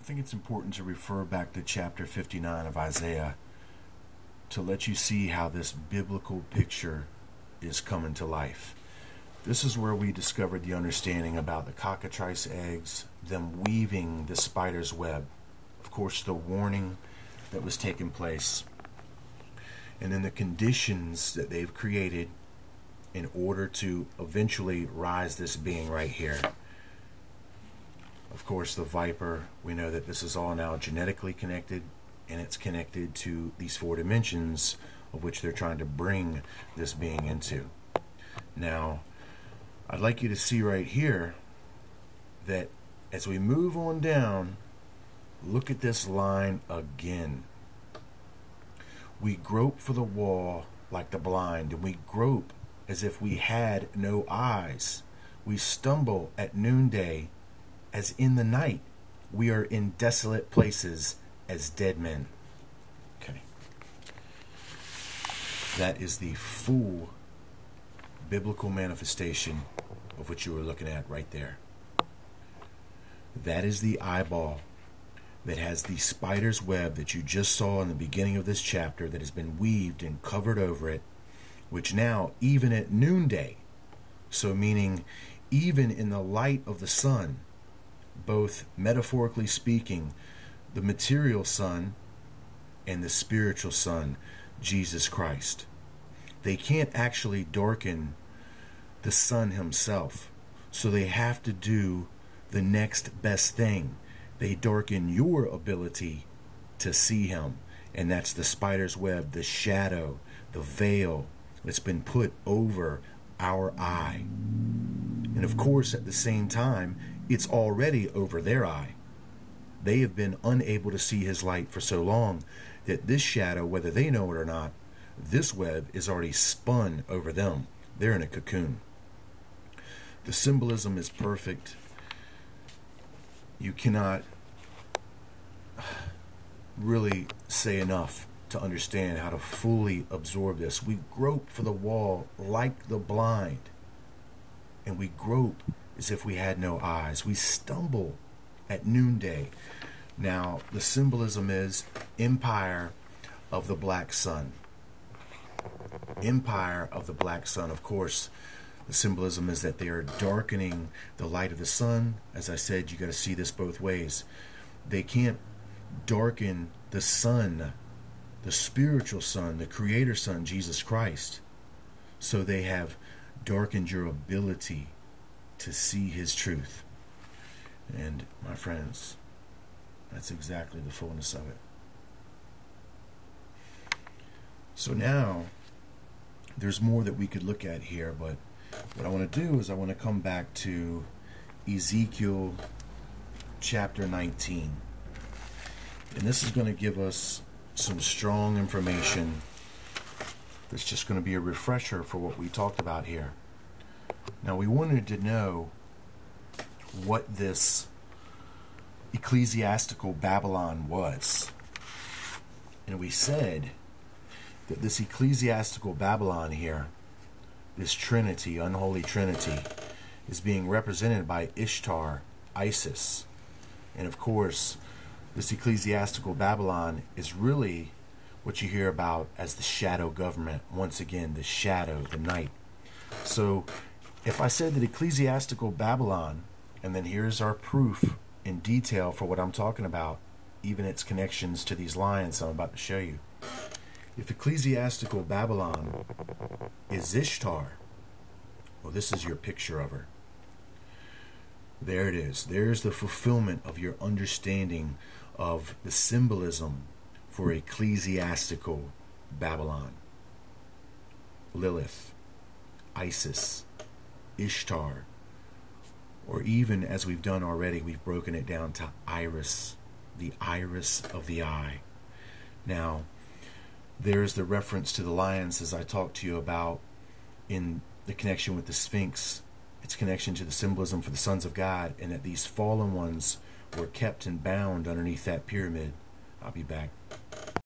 I think it's important to refer back to chapter 59 of Isaiah to let you see how this biblical picture is coming to life. This is where we discovered the understanding about the cockatrice eggs, them weaving the spider's web. Of course, the warning that was taking place, and then the conditions that they've created in order to eventually rise this being right here. Of course, the viper, we know that this is all now genetically connected, and it's connected to these 4 dimensions of which they're trying to bring this being into. Now, I'd like you to see right here that as we move on down, look at this line again. We grope for the wall like the blind, and we grope as if we had no eyes. We stumble at noonday as in the night. We are in desolate places as dead men. Okay. That is the full biblical manifestation of what you were looking at right there. That is the eyeball that has the spider's web that you just saw in the beginning of this chapter that has been weaved and covered over it, which now, even at noonday, so meaning even in the light of the sun, both metaphorically speaking, the material sun and the spiritual sun, Jesus Christ. They can't actually darken the sun himself, so they have to do the next best thing. They darken your ability to see him, and that's the spider's web, the shadow, the veil that's been put over our eye. And of course, at the same time, it's already over their eye. They have been unable to see his light for so long that this shadow, whether they know it or not, this web is already spun over them. They're in a cocoon. The symbolism is perfect. You cannot really say enough to understand how to fully absorb this. We grope for the wall like the blind, and we grope as if we had no eyes. We stumble at noonday. Now, the symbolism is empire of the black sun. Empire of the black sun. Of course, the symbolism is that they are darkening the light of the sun. As I said, you got to see this both ways. They can't darken the sun, the spiritual sun, the creator sun, Jesus Christ. So they have darkened your ability to see his truth. And my friends, that's exactly the fullness of it. So now, there's more that we could look at here, but what I want to do is I want to come back to Ezekiel chapter 19. And this is going to give us some strong information that's just going to be a refresher for what we talked about here. Now, we wanted to know what this ecclesiastical Babylon was. And we said that this ecclesiastical Babylon here, this Trinity, unholy Trinity, is being represented by Ishtar, Isis. And of course, this ecclesiastical Babylon is really what you hear about as the shadow government. Once again, the shadow, the night. So if I said that ecclesiastical Babylon, and then here's our proof in detail for what I'm talking about, even its connections to these lines I'm about to show you. If ecclesiastical Babylon is Ishtar, well, this is your picture of her. There it is. There's the fulfillment of your understanding of the symbolism for ecclesiastical Babylon. Lilith, Isis, Ishtar, or even, as we've done already, we've broken it down to Iris, the iris of the eye. Now, there's the reference to the lions, as I talked to you about in the connection with the Sphinx, its connection to the symbolism for the sons of God, and that these fallen ones were kept and bound underneath that pyramid. I'll be back.